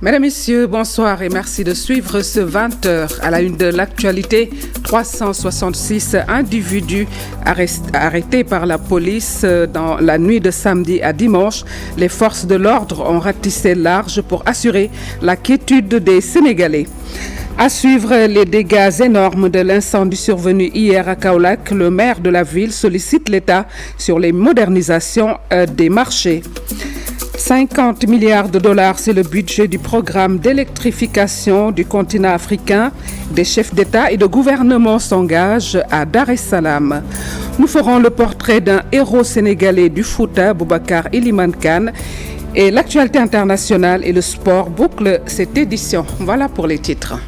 Mesdames, Messieurs, bonsoir et merci de suivre ce 20h. À la une de l'actualité, 366 individus arrêtés par la police dans la nuit de samedi à dimanche. Les forces de l'ordre ont ratissé large pour assurer la quiétude des Sénégalais. À suivre les dégâts énormes de l'incendie survenu hier à Kaolack, le maire de la ville sollicite l'État sur les modernisations des marchés. 50 milliards de dollars, c'est le budget du programme d'électrification du continent africain. Des chefs d'État et de gouvernement s'engagent à Dar es Salaam. Nous ferons le portrait d'un héros sénégalais du Fouta, Boubacar Iliman Kane. Et l'actualité internationale et le sport bouclent cette édition. Voilà pour les titres.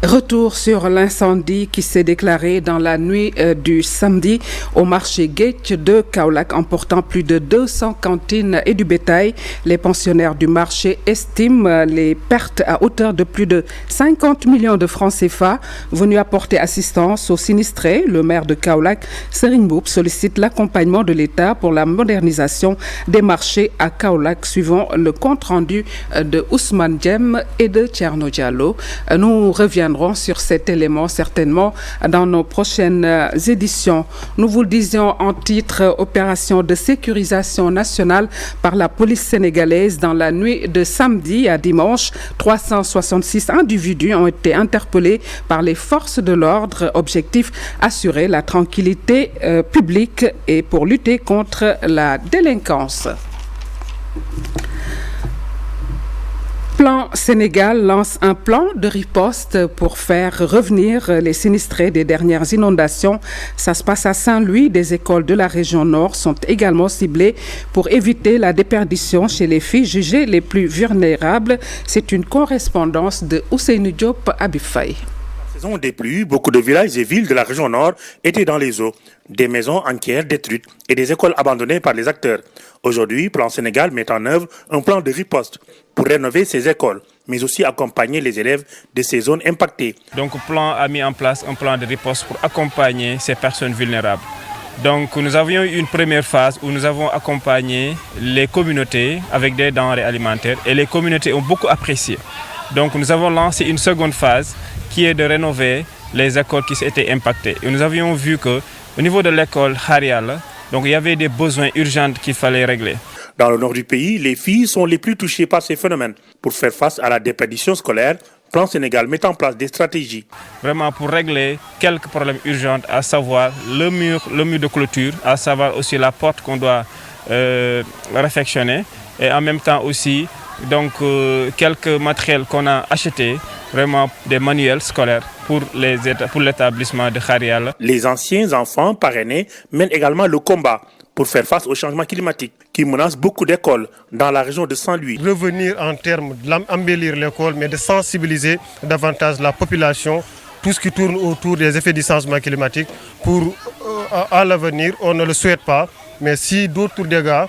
Retour sur l'incendie qui s'est déclaré dans la nuit du samedi au marché Gate de Kaolack, emportant plus de 200 cantines et du bétail. Les pensionnaires du marché estiment les pertes à hauteur de plus de 50 millions de francs CFA. Venu apporter assistance aux sinistrés, le maire de Kaolack, Serigne Mboup, sollicite l'accompagnement de l'État pour la modernisation des marchés à Kaolack, suivant le compte-rendu de Ousmane Djem et de Thierno Diallo. Nous reviendrons sur cet élément certainement dans nos prochaines éditions. Nous vous le disions en titre, opération de sécurisation nationale par la police sénégalaise dans la nuit de samedi à dimanche. 366 individus ont été interpellés par les forces de l'ordre. Objectif, assurer la tranquillité publique et pour lutter contre la délinquance. Plan Sénégal lance un plan de riposte pour faire revenir les sinistrés des dernières inondations. Ça se passe à Saint-Louis. Des écoles de la région Nord sont également ciblées pour éviter la déperdition chez les filles jugées les plus vulnérables. C'est une correspondance de Ousseynou Diop Abifay. Saison des pluies, beaucoup de villages et villes de la région Nord étaient dans les eaux. Des maisons entières détruites et des écoles abandonnées par les acteurs. Aujourd'hui, Plan Sénégal met en œuvre un plan de riposte pour rénover ces écoles, mais aussi accompagner les élèves de ces zones impactées. Donc, le plan a mis en place un plan de riposte pour accompagner ces personnes vulnérables. Donc, nous avions eu une première phase où nous avons accompagné les communautés avec des denrées alimentaires et les communautés ont beaucoup apprécié. Donc, nous avons lancé une seconde phase qui est de rénover les écoles qui étaient impactées. Et nous avions vu qu'au niveau de l'école Harial, donc il y avait des besoins urgents qu'il fallait régler. Dans le nord du pays, les filles sont les plus touchées par ces phénomènes. Pour faire face à la déperdition scolaire, Plan Sénégal met en place des stratégies. Vraiment pour régler quelques problèmes urgents, à savoir le mur de clôture, à savoir aussi la porte qu'on doit réfectionner et en même temps aussi donc, quelques matériels qu'on a achetés, vraiment des manuels scolaires pour l'établissement de Harial. Les anciens enfants parrainés mènent également le combat pour faire face au changement climatique qui menace beaucoup d'écoles dans la région de Saint-Louis. Revenir en termes d'embellir l'école, mais de sensibiliser davantage la population, tout ce qui tourne autour des effets du changement climatique. Pour à l'avenir, on ne le souhaite pas, mais si d'autres dégâts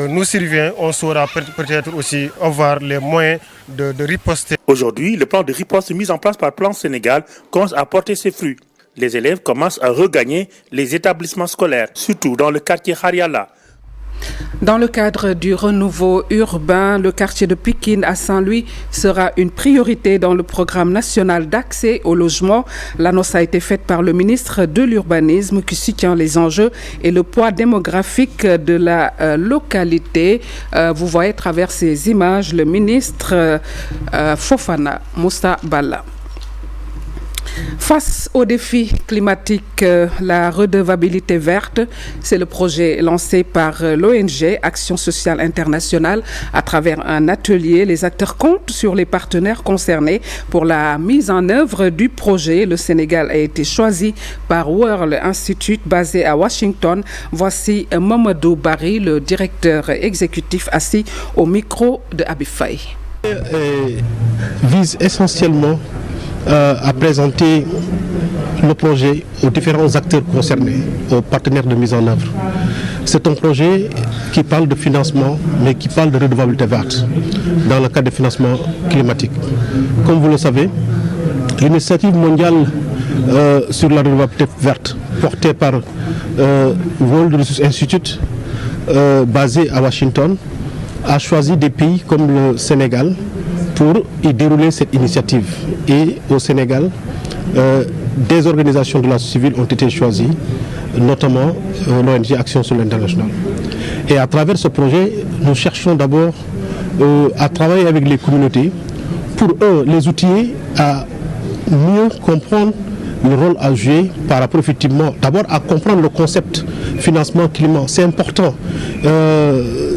nous surviennent, on saura peut-être aussi avoir les moyens de riposter. Aujourd'hui, le plan de riposte mis en place par Plan Sénégal commence à porter ses fruits. Les élèves commencent à regagner les établissements scolaires, surtout dans le quartier Hariala. Dans le cadre du renouveau urbain, le quartier de Pikine à Saint-Louis sera une priorité dans le programme national d'accès au logement. L'annonce a été faite par le ministre de l'Urbanisme qui soutient les enjeux et le poids démographique de la localité. Vous voyez à travers ces images le ministre Fofana Moussa Balla. Face aux défis climatiques, la redevabilité verte, c'est le projet lancé par l'ONG Action sociale internationale à travers un atelier. Les acteurs comptent sur les partenaires concernés pour la mise en œuvre du projet. Le Sénégal a été choisi par World Institute basé à Washington. Voici Mamadou Barry, le directeur exécutif assis au micro de Abifay. Vise essentiellement à présenter le projet aux différents acteurs concernés, aux partenaires de mise en œuvre. C'est un projet qui parle de financement, mais qui parle de redevabilité verte dans le cadre de financement climatique. Comme vous le savez, l'initiative mondiale sur la redevabilité verte, portée par World Resources Institute, basé à Washington, a choisi des pays comme le Sénégal pour y dérouler cette initiative. Et au Sénégal, des organisations de la société civile ont été choisies, notamment l'ONG Action sur l'International. Et à travers ce projet, nous cherchons d'abord à travailler avec les communautés pour eux les outiller à mieux comprendre le rôle à jouer par rapport effectivement d'abord à comprendre le concept financement climat. C'est important.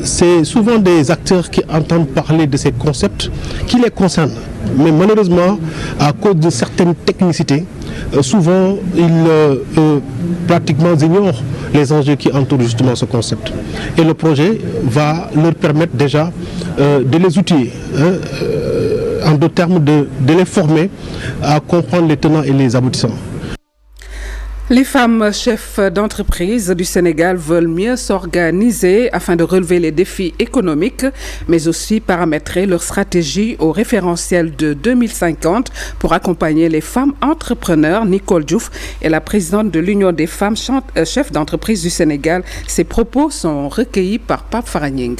C'est souvent des acteurs qui entendent parler de ces concepts qui les concernent. Mais malheureusement, à cause de certaines technicités, souvent ils pratiquement ignorent les enjeux qui entourent justement ce concept. Et le projet va leur permettre déjà de les outiller, en d'autres termes de les former à comprendre les tenants et les aboutissants. Les femmes chefs d'entreprise du Sénégal veulent mieux s'organiser afin de relever les défis économiques, mais aussi paramétrer leur stratégie au référentiel de 2050 pour accompagner les femmes entrepreneurs. Nicole Diouf est la présidente de l'Union des femmes chefs d'entreprise du Sénégal. Ses propos sont recueillis par Pape Faragning.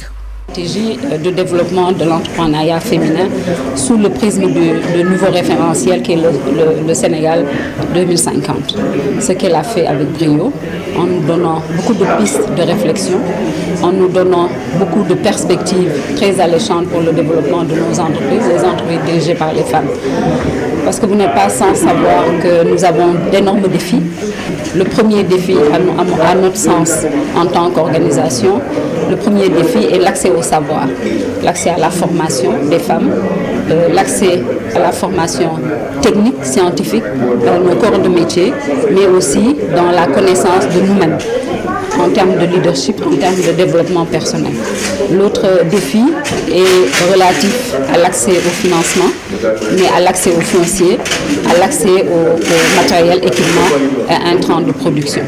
Stratégie de développement de l'entrepreneuriat féminin sous le prisme du nouveau référentiel qui est le Sénégal 2050. Ce qu'elle a fait avec brio, en nous donnant beaucoup de pistes de réflexion, en nous donnant beaucoup de perspectives très alléchantes pour le développement de nos entreprises, les entreprises dirigées par les femmes. Parce que vous n'êtes pas sans savoir que nous avons d'énormes défis. Le premier défi, à notre sens, en tant qu'organisation, le premier défi est l'accès au savoir, l'accès à la formation des femmes, l'accès à la formation technique, scientifique, dans nos corps de métier, mais aussi dans la connaissance de nous-mêmes, en termes de leadership, en termes de développement personnel. L'autre défi est relatif à l'accès au financement, mais à l'accès au foncier, à l'accès au matériel, équipement et intrants de production.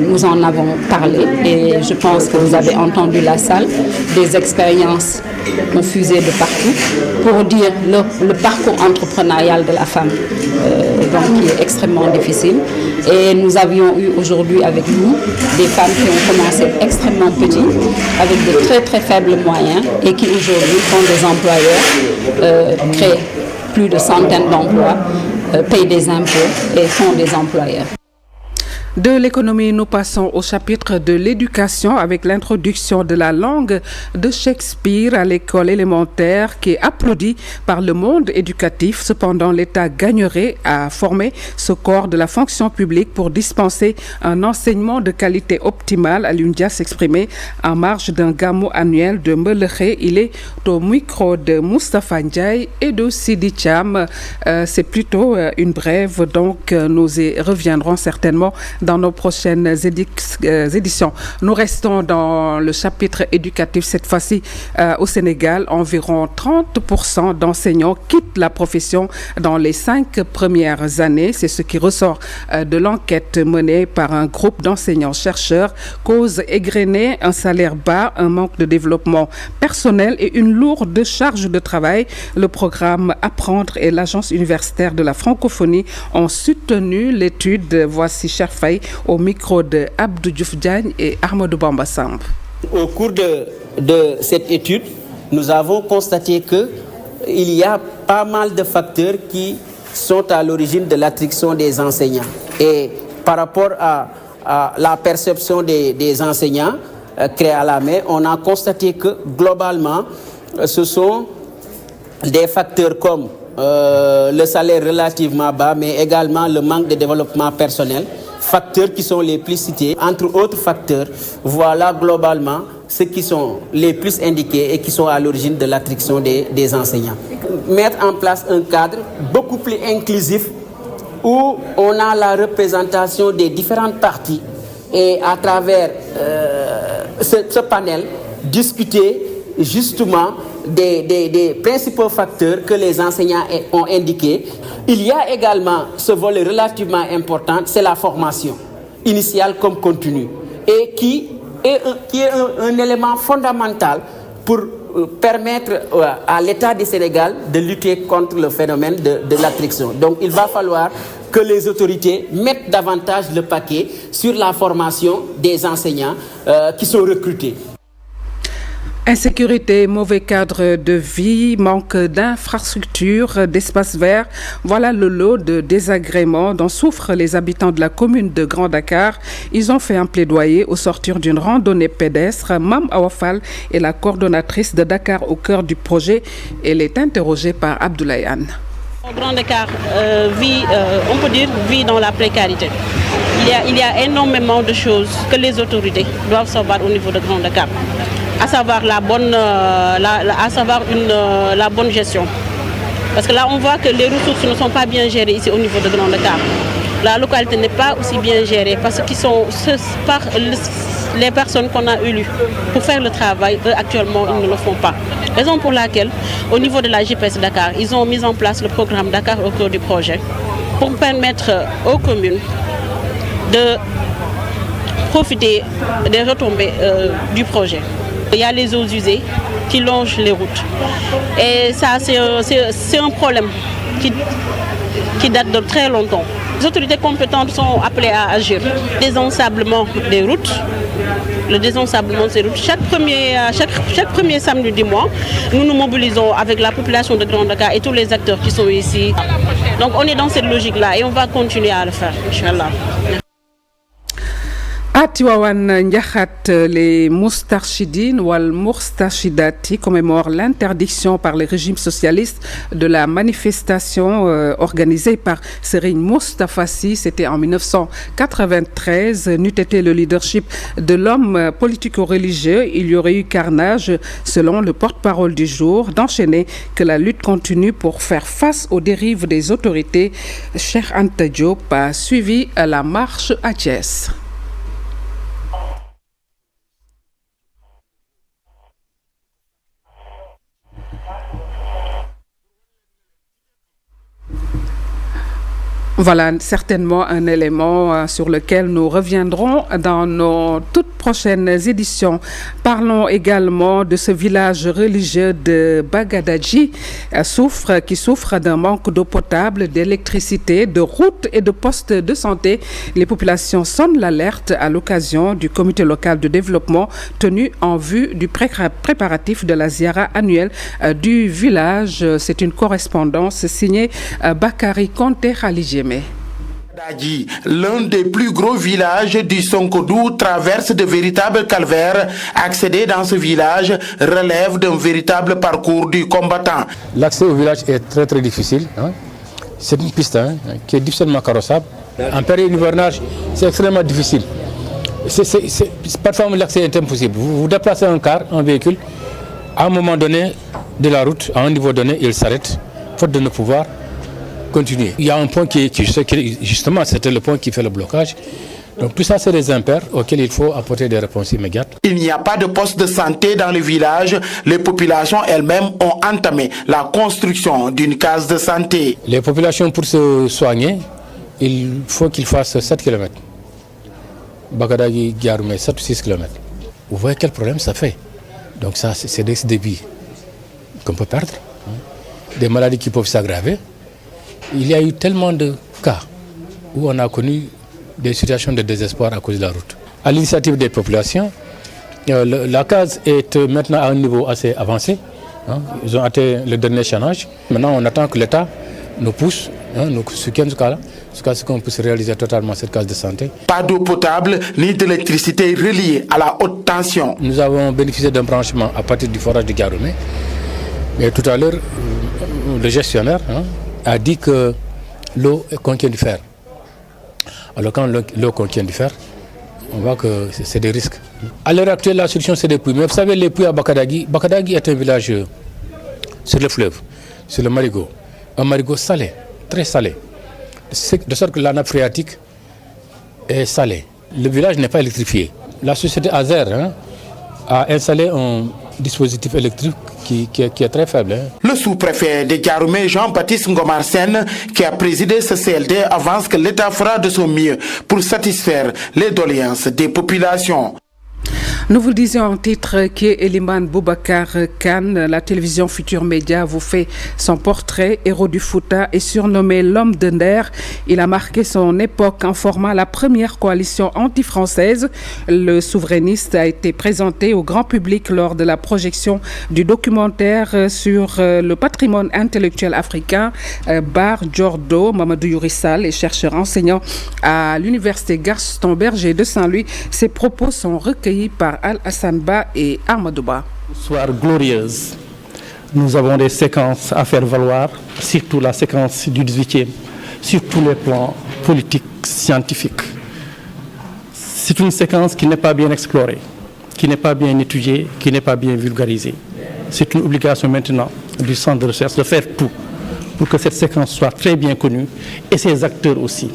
Nous en avons parlé et je pense que vous avez entendu la salle, des expériences ont fusé de partout pour dire le parcours entrepreneurial de la femme donc, qui est extrêmement difficile. Et nous avions eu aujourd'hui avec nous des femmes qui ont commencé extrêmement petites, avec de très très faibles moyens et qui aujourd'hui sont des employeurs, créent plus de centaines d'emplois, payent des impôts et sont des employeurs. De l'économie, nous passons au chapitre de l'éducation avec l'introduction de la langue de Shakespeare à l'école élémentaire qui est applaudie par le monde éducatif. Cependant, l'État gagnerait à former ce corps de la fonction publique pour dispenser un enseignement de qualité optimale. Alioune Dia s'exprimait en marge d'un gamou annuel de Mbeuleukhe. Il est au micro de Moustapha Ndiaye et de Sidi Thiam. C'est plutôt une brève, donc nous y reviendrons certainement dans nos prochaines éditions. Nous restons dans le chapitre éducatif. Cette fois-ci, au Sénégal, environ 30% d'enseignants quittent la profession dans les 5 premières années. C'est ce qui ressort de l'enquête menée par un groupe d'enseignants-chercheurs. Cause égrenée, un salaire bas, un manque de développement personnel et une lourde charge de travail. Le programme Apprendre et l'Agence universitaire de la francophonie ont soutenu l'étude. Voici Cher Faye au micro de Abdou Diouf Diagne et Ahmadou Bamba Samb. Au cours de cette étude, nous avons constaté qu'il y a pas mal de facteurs qui sont à l'origine de l'attrition des enseignants. Et par rapport à la perception des enseignants créés à la main, on a constaté que globalement, ce sont des facteurs comme le salaire relativement bas, mais également le manque de développement personnel, facteurs qui sont les plus cités. Entre autres facteurs, voilà globalement ceux qui sont les plus indiqués et qui sont à l'origine de l'attrition des enseignants. Mettre en place un cadre beaucoup plus inclusif où on a la représentation des différentes parties et à travers ce panel, discuter justement des principaux facteurs que les enseignants ont indiqués. Il y a également ce volet relativement important, c'est la formation, initiale comme continue, et qui est un élément fondamental pour permettre à l'État du Sénégal de lutter contre le phénomène de l'attrition. Donc il va falloir que les autorités mettent davantage le paquet sur la formation des enseignants qui sont recrutés. Insécurité, mauvais cadre de vie, manque d'infrastructures, d'espaces verts, voilà le lot de désagréments dont souffrent les habitants de la commune de Grand Dakar. Ils ont fait un plaidoyer au sortir d'une randonnée pédestre. Mam Awafal est la coordonnatrice de Dakar au cœur du projet. Elle est interrogée par Abdoulaye Anne. Grand Dakar on peut dire, vit dans la précarité. Il y a énormément de choses que les autorités doivent savoir au niveau de Grand Dakar, à savoir la bonne gestion. Parce que là, on voit que les ressources ne sont pas bien gérées ici au niveau de Grand Dakar. La localité n'est pas aussi bien gérée parce qu'ils sont par les personnes qu'on a élues pour faire le travail, eux, actuellement, ils ne le font pas. Raison pour laquelle, au niveau de la GPS Dakar, ils ont mis en place le programme Dakar au cœur du projet pour permettre aux communes de profiter des retombées du projet. Il y a les eaux usées qui longent les routes. Et ça, c'est un problème qui date de très longtemps. Les autorités compétentes sont appelées à agir. Désensablement des routes. Le désensablement de ces routes. Chaque premier samedi du mois, nous nous mobilisons avec la population de Grand Dakar et tous les acteurs qui sont ici. Donc on est dans cette logique-là et on va continuer à le faire, Inch'Allah. À Tivaouane Ndiakhat, les Moustarchidines ou Al-Moustarchidati commémorent l'interdiction par les régimes socialistes de la manifestation organisée par Serigne Moustapha Sy. C'était en 1993. N'eût été le leadership de l'homme politico-religieux, il y aurait eu carnage, selon le porte-parole du jour, d'enchaîner que la lutte continue pour faire face aux dérives des autorités. Cheikh Anta Diop a suivi la marche à Thiès. Voilà certainement un élément sur lequel nous reviendrons dans nos toutes prochaines éditions. Parlons également de ce village religieux de Bagadadji qui souffre d'un manque d'eau potable, d'électricité, de routes et de postes de santé. Les populations sonnent l'alerte à l'occasion du comité local de développement tenu en vue du préparatif de la ziara annuelle du village. C'est une correspondance signée Bakary Konté Khalijeme. L'un des plus gros villages du Sonkodou traverse de véritables calvaires. Accéder dans ce village relève d'un véritable parcours du combattant. L'accès au village est très très difficile. C'est une piste qui est difficilement carrossable. En période hivernage, c'est extrêmement difficile. Parfois l'accès est impossible. Vous déplacez un car, un véhicule, à un moment donné de la route, à un niveau donné, il s'arrête, faute de ne pouvoir continuer. Il y a un point qui justement, c'était le point qui fait le blocage. Donc tout ça, c'est des impairs auxquels il faut apporter des réponses immédiates. Il n'y a pas de poste de santé dans le village. Les populations elles-mêmes ont entamé la construction d'une case de santé. Les populations, pour se soigner, il faut qu'ils fassent 7 km. Bagadagui, Giaroumé, 7 ou 6 km. Vous voyez quel problème ça fait. Donc ça, c'est des vies qu'on peut perdre. Des maladies qui peuvent s'aggraver. Il y a eu tellement de cas où on a connu des situations de désespoir à cause de la route. À l'initiative des populations, la case est maintenant à un niveau assez avancé. Ils ont atteint le dernier chaînage. Maintenant, on attend que l'État nous pousse, nous soutienne jusqu'à ce qu'on puisse réaliser totalement cette case de santé. Pas d'eau potable ni d'électricité reliée à la haute tension. Nous avons bénéficié d'un branchement à partir du forage de Giaroumé. Mais tout à l'heure, le gestionnaire a dit que l'eau contient du fer. Alors quand l'eau contient du fer, on voit que c'est des risques. À l'heure actuelle, la solution c'est des puits. Mais vous savez, les puits à Bagadagui est un village sur le fleuve, sur le marigot. Un marigot salé, très salé. De sorte que la nappe phréatique est salée. Le village n'est pas électrifié. La société Azer a installé un dispositif électrique qui est très faible. Le sous-préfet de Diaroumé, Jean-Baptiste Ngomar Sène, qui a présidé ce CLD, avance que l'État fera de son mieux pour satisfaire les doléances des populations. Nous vous le disions en titre qui est Eliman Boubacar Kane. La télévision Futur Média vous fait son portrait. Héros du Fouta et surnommé l'homme de Nder. Il a marqué son époque en formant la première coalition anti-française. Le souverainiste a été présenté au grand public lors de la projection du documentaire sur le patrimoine intellectuel africain. Bar Djordo, Mamadou Yourissal est chercheur enseignant à l'université Gaston Berger de Saint-Louis. Ses propos sont recueillis par Al-Hassan Ba et Ahmadouba. Soir glorieuse. Nous avons des séquences à faire valoir, surtout la séquence du 18e, sur tous les plans politiques, scientifiques. C'est une séquence qui n'est pas bien explorée, qui n'est pas bien étudiée, qui n'est pas bien vulgarisée. C'est une obligation maintenant du centre de recherche de faire tout pour que cette séquence soit très bien connue et ses acteurs aussi.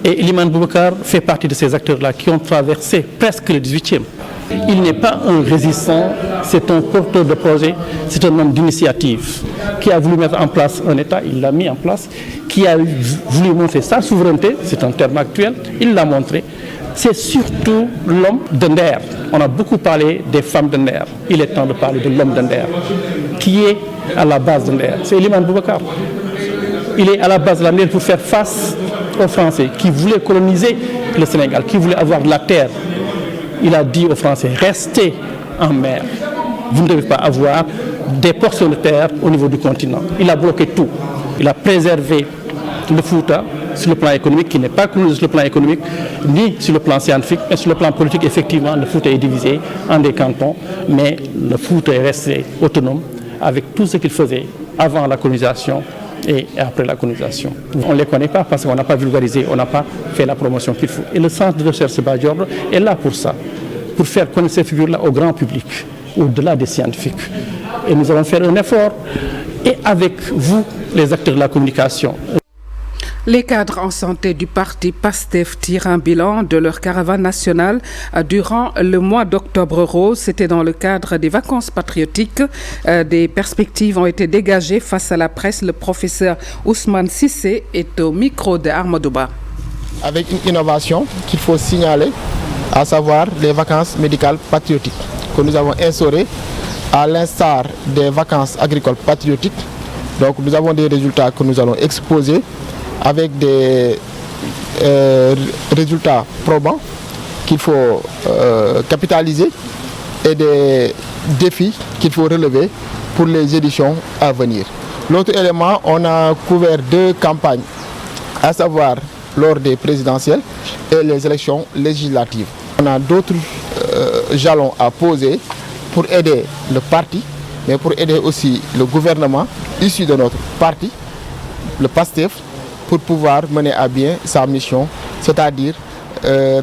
Et Eliman Boubacar fait partie de ces acteurs-là qui ont traversé presque le 18e. Il n'est pas un résistant, c'est un porteur de projet, c'est un homme d'initiative qui a voulu mettre en place un État, il l'a mis en place, qui a voulu montrer sa souveraineté, c'est un terme actuel, il l'a montré. C'est surtout l'homme de Nder. On a beaucoup parlé des femmes de Nder. Il est temps de parler de l'homme de Nder, qui est à la base de Nder. C'est Eliman Boubacar. Il est à la base de la mer pour faire face aux Français qui voulaient coloniser le Sénégal, qui voulaient avoir de la terre. Il a dit aux Français, restez en mer. Vous ne devez pas avoir des portions de terre au niveau du continent. Il a bloqué tout. Il a préservé le Fouta sur le plan économique, qui n'est pas colonisé sur le plan économique, ni sur le plan scientifique, mais sur le plan politique. Effectivement, le Fouta est divisé en des cantons, mais le Fouta est resté autonome avec tout ce qu'il faisait avant la colonisation et après la colonisation. On ne les connaît pas parce qu'on n'a pas vulgarisé, on n'a pas fait la promotion qu'il faut. Et le centre de recherche Badior est là pour ça, pour faire connaître ces figures-là au grand public, au-delà des scientifiques. Et nous allons faire un effort, et avec vous, les acteurs de la communication. Les cadres en santé du parti PASTEF tirent un bilan de leur caravane nationale durant le mois d'octobre rose. C'était dans le cadre des vacances patriotiques. Des perspectives ont été dégagées face à la presse. Le professeur Ousmane Sissé est au micro de Ahmadouba. Avec une innovation qu'il faut signaler, à savoir les vacances médicales patriotiques que nous avons instaurées à l'instar des vacances agricoles patriotiques. Donc nous avons des résultats que nous allons exposer avec des résultats probants qu'il faut capitaliser et des défis qu'il faut relever pour les éditions à venir. L'autre élément, on a couvert 2 campagnes, à savoir lors des présidentielles et les élections législatives. On a d'autres jalons à poser pour aider le parti, mais pour aider aussi le gouvernement issu de notre parti, le PASTEF, pour pouvoir mener à bien sa mission, c'est-à-dire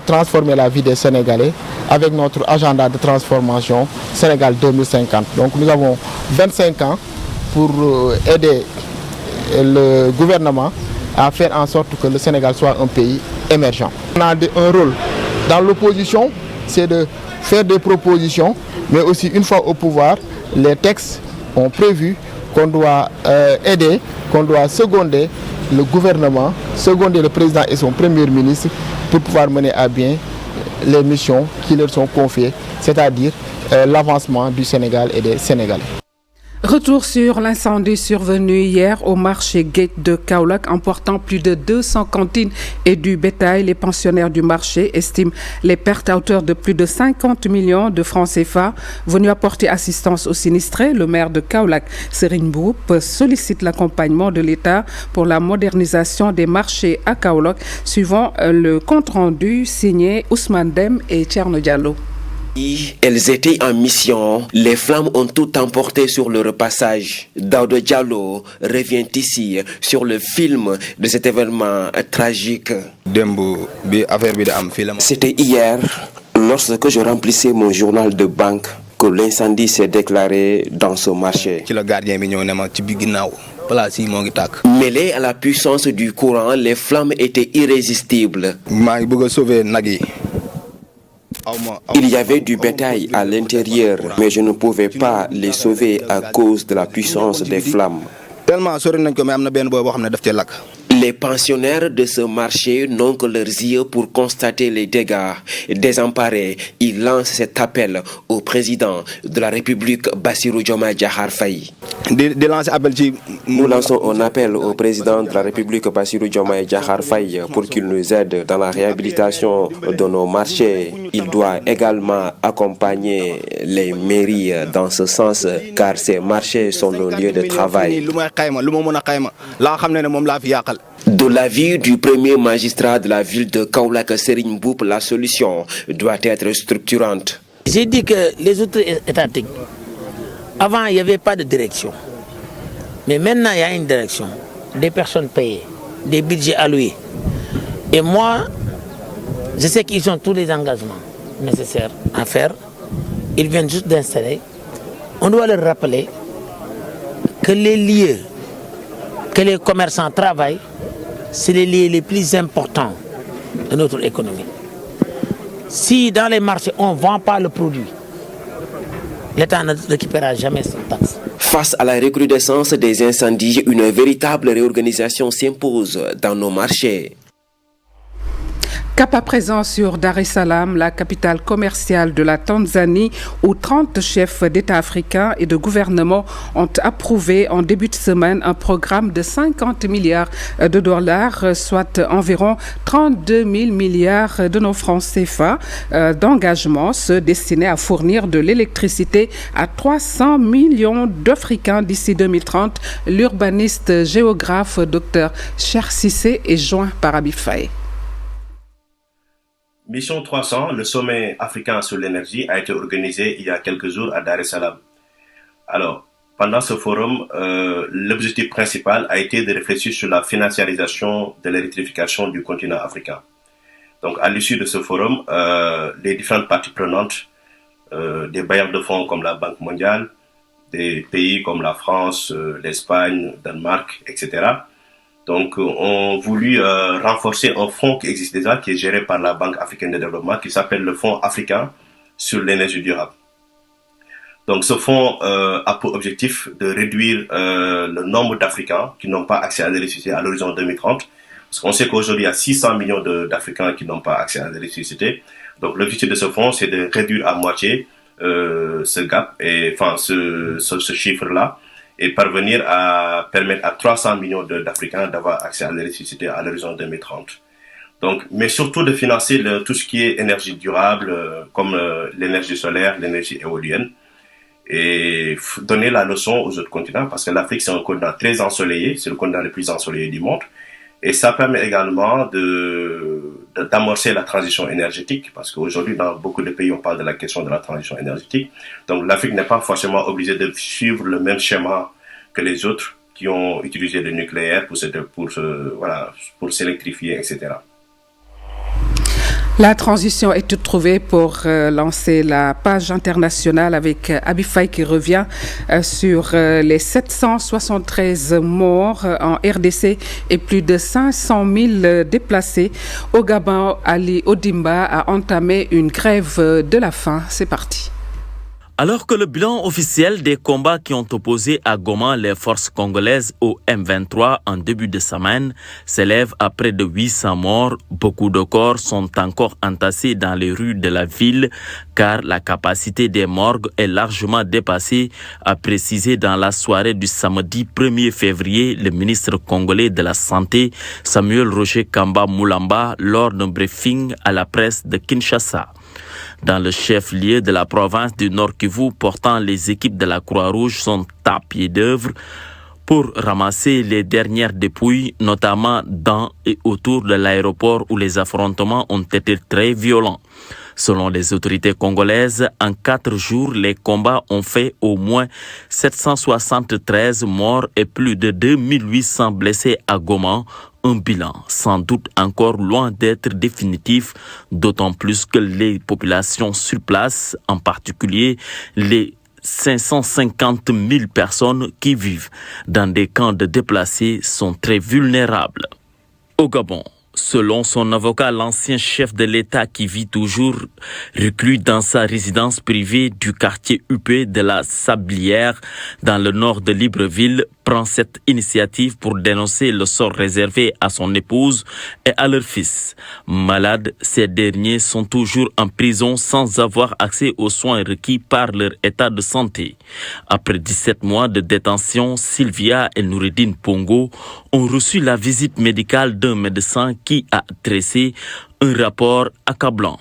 transformer la vie des Sénégalais avec notre agenda de transformation Sénégal 2050. Donc nous avons 25 ans pour aider le gouvernement à faire en sorte que le Sénégal soit un pays émergent. On a un rôle dans l'opposition, c'est de faire des propositions, mais aussi une fois au pouvoir, les textes ont prévu qu'on doit aider, qu'on doit seconder le gouvernement, seconder le président et son premier ministre pour pouvoir mener à bien les missions qui leur sont confiées, c'est-à-dire l'avancement du Sénégal et des Sénégalais. Retour sur l'incendie survenu hier au marché Gate de Kaolack, emportant plus de 200 cantines et du bétail. Les pensionnaires du marché estiment les pertes à hauteur de plus de 50 millions de francs CFA. Venu apporter assistance aux sinistrés, le maire de Kaolack, Serigne Mboup, sollicite l'accompagnement de l'État pour la modernisation des marchés à Kaolack, suivant le compte-rendu signé Ousmane Dem et Thierno Diallo. Elles étaient en mission. Les flammes ont tout emporté sur le repassage. Daouda Diallo revient ici sur le film de cet événement tragique. C'était hier, lorsque je remplissais mon journal de banque, que l'incendie s'est déclaré dans ce marché. Mêlées à la puissance du courant, les flammes étaient irrésistibles. Il y avait du bétail à l'intérieur, mais je ne pouvais pas les sauver à cause de la puissance des flammes. Les pensionnaires de ce marché n'ont que leurs yeux pour constater les dégâts. Désemparés, ils lancent cet appel au président de la République, Bassirou Diomaye Diakhar Faye. Nous lançons un appel au président de la République, Bassirou Diomaye Diakhar Faye, pour qu'il nous aide dans la réhabilitation de nos marchés. Il doit également accompagner les mairies dans ce sens, car ces marchés sont nos lieux de travail. De l'avis du premier magistrat de la ville de Kaolack, Serigne Mboup, la solution doit être structurante. J'ai dit que les autres étatiques, avant il n'y avait pas de direction. Mais maintenant il y a une direction, des personnes payées, des budgets alloués. Et moi, je sais qu'ils ont tous les engagements nécessaires à faire. Ils viennent juste d'installer. On doit leur rappeler que les lieux que les commerçants travaillent, c'est les lieux les plus importants de notre économie. Si dans les marchés on ne vend pas le produit, l'État ne récupérera jamais cette taxe. Face à la recrudescence des incendies, une véritable réorganisation s'impose dans nos marchés. Cap à présent sur Dar es Salaam, la capitale commerciale de la Tanzanie, où 30 chefs d'État africains et de gouvernements ont approuvé en début de semaine un programme de 50 milliards de dollars, soit environ 32 000 milliards de nos francs CFA d'engagement, destinés à fournir de l'électricité à 300 millions d'Africains d'ici 2030. L'urbaniste géographe Dr Cheikh Cissé est joint par Habib Faye. Mission 300, le sommet africain sur l'énergie, a été organisé il y a quelques jours à Dar es Salaam. Alors, pendant ce forum, l'objectif principal a été de réfléchir sur la financiarisation de l'électrification du continent africain. Donc, à l'issue de ce forum, les différentes parties prenantes, des bailleurs de fonds comme la Banque mondiale, des pays comme la France, l'Espagne, le Danemark, etc., donc, ont voulu renforcer un fonds qui existe déjà, qui est géré par la Banque africaine de développement, qui s'appelle le Fonds africain sur l'énergie durable. Donc, ce fonds a pour objectif de réduire le nombre d'Africains qui n'ont pas accès à l'électricité à l'horizon 2030. Parce qu'on sait qu'aujourd'hui, il y a 600 millions d'Africains qui n'ont pas accès à l'électricité. Donc, l'objectif de ce fonds, c'est de réduire à moitié ce gap, et enfin ce chiffre-là, et parvenir à permettre à 300 millions d'Africains d'avoir accès à l'électricité à l'horizon 2030. Donc, mais surtout de financer tout ce qui est énergie durable, comme l'énergie solaire, l'énergie éolienne, et donner la leçon aux autres continents, parce que l'Afrique, c'est un continent très ensoleillé, c'est le continent le plus ensoleillé du monde, et ça permet également d'amorcer la transition énergétique, parce qu'aujourd'hui, dans beaucoup de pays, on parle de la question de la transition énergétique. Donc, l'Afrique n'est pas forcément obligée de suivre le même schéma que les autres qui ont utilisé le nucléaire pour s'électrifier, etc. La transition est toute trouvée pour lancer la page internationale avec Habib Faye qui revient sur les 773 morts en RDC et plus de 500 000 déplacés. Au Gabon, Ali Odimba a entamé une grève de la faim. C'est parti. Alors que le bilan officiel des combats qui ont opposé à Goma les forces congolaises au M23 en début de semaine s'élève à près de 800 morts, beaucoup de corps sont encore entassés dans les rues de la ville car la capacité des morgues est largement dépassée, a précisé dans la soirée du samedi 1er février le ministre congolais de la Santé Samuel Roger Kamba Moulamba lors d'un briefing à la presse de Kinshasa. Dans le chef-lieu de la province du Nord Kivu, portant les équipes de la Croix-Rouge sont à pied d'œuvre pour ramasser les dernières dépouilles, notamment dans et autour de l'aéroport où les affrontements ont été très violents. Selon les autorités congolaises, en 4 jours, les combats ont fait au moins 773 morts et plus de 2800 blessés à Goma. Un bilan sans doute encore loin d'être définitif, d'autant plus que les populations sur place, en particulier les 550 000 personnes qui vivent dans des camps de déplacés, sont très vulnérables. Au Gabon, Selon son avocat, l'ancien chef de l'État qui vit toujours reclus dans sa résidence privée du quartier UP de la Sablière dans le nord de Libreville prend cette initiative pour dénoncer le sort réservé à son épouse et à leur fils. Malades, ces derniers sont toujours en prison sans avoir accès aux soins requis par leur état de santé. Après 17 mois de détention, Sylvia et Noureddine Pongo ont reçu la visite médicale d'un médecin qui a dressé un rapport accablant.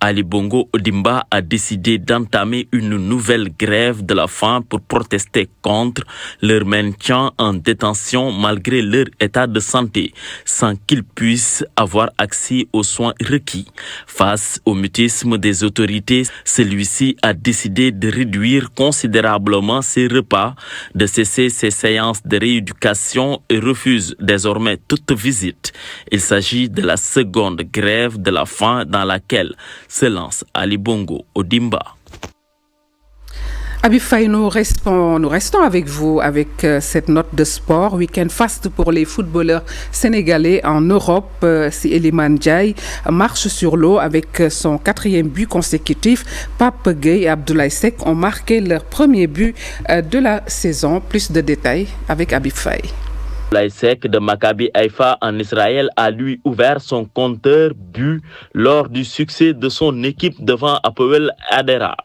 Ali Bongo Ondimba a décidé d'entamer une nouvelle grève de la faim pour protester contre leur maintien en détention malgré leur état de santé, sans qu'ils puissent avoir accès aux soins requis. Face au mutisme des autorités, celui-ci a décidé de réduire considérablement ses repas, de cesser ses séances de rééducation et refuse désormais toute visite. Il s'agit de la seconde grève de la faim dans laquelle se lance Ali Bongo Ondimba. Habib Faye, nous restons avec vous avec cette note de sport. Week-end fast pour les footballeurs sénégalais en Europe. Si Iliman Ndiaye marche sur l'eau avec son 4e but consécutif, Pape Gueye et Abdoulaye Seck ont marqué leur premier but de la saison. Plus de détails avec Habib Faye. L'Aïsek de Maccabi Haïfa en Israël a lui ouvert son compteur but lors du succès de son équipe devant Hapoel Hadera.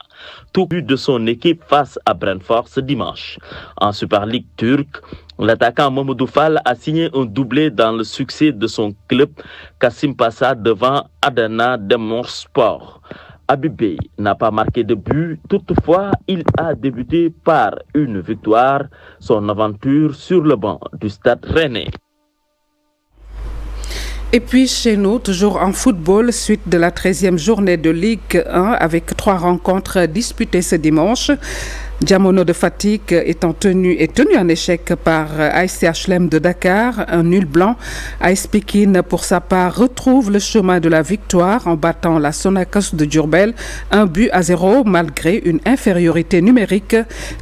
Tout but de son équipe face à Brentford ce dimanche. En Super League turque, l'attaquant Mamadou Fall a signé un doublé dans le succès de son club Kassim Passa devant Adana Demirspor. Habib Beye n'a pas marqué de but, toutefois il a débuté par une victoire, son aventure sur le banc du Stade Rennais. Et puis chez nous, toujours en football, suite de la 13e journée de Ligue 1 avec 3 rencontres disputées ce dimanche. Diamono de Fatick est tenu en échec par ASC HLM de Dakar, un nul blanc. AS Pikine, pour sa part, retrouve le chemin de la victoire en battant la Sonacos de Diourbel 1-0 malgré une infériorité numérique.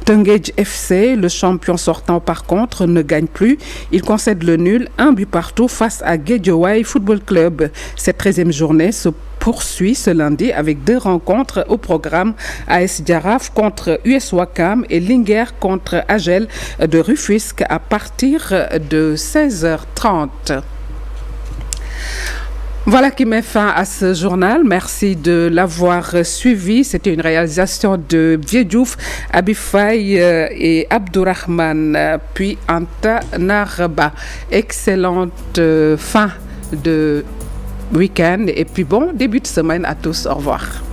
Teungueth FC, le champion sortant par contre, ne gagne plus. Il concède le nul, 1 but partout face à Guédiawaye Football Club. Cette 13e journée se poursuit ce lundi avec 2 rencontres au programme. AS Diaraf contre US Ouakam et Linguère contre Agel de Rufisque à partir de 16h30. Voilà qui met fin à ce journal. Merci de l'avoir suivi. C'était une réalisation de Vieux-Diouf, Habib Faye et Abdourahmane, puis Anta Narba. Excellente fin de week-end et puis bon début de semaine à tous. Au revoir.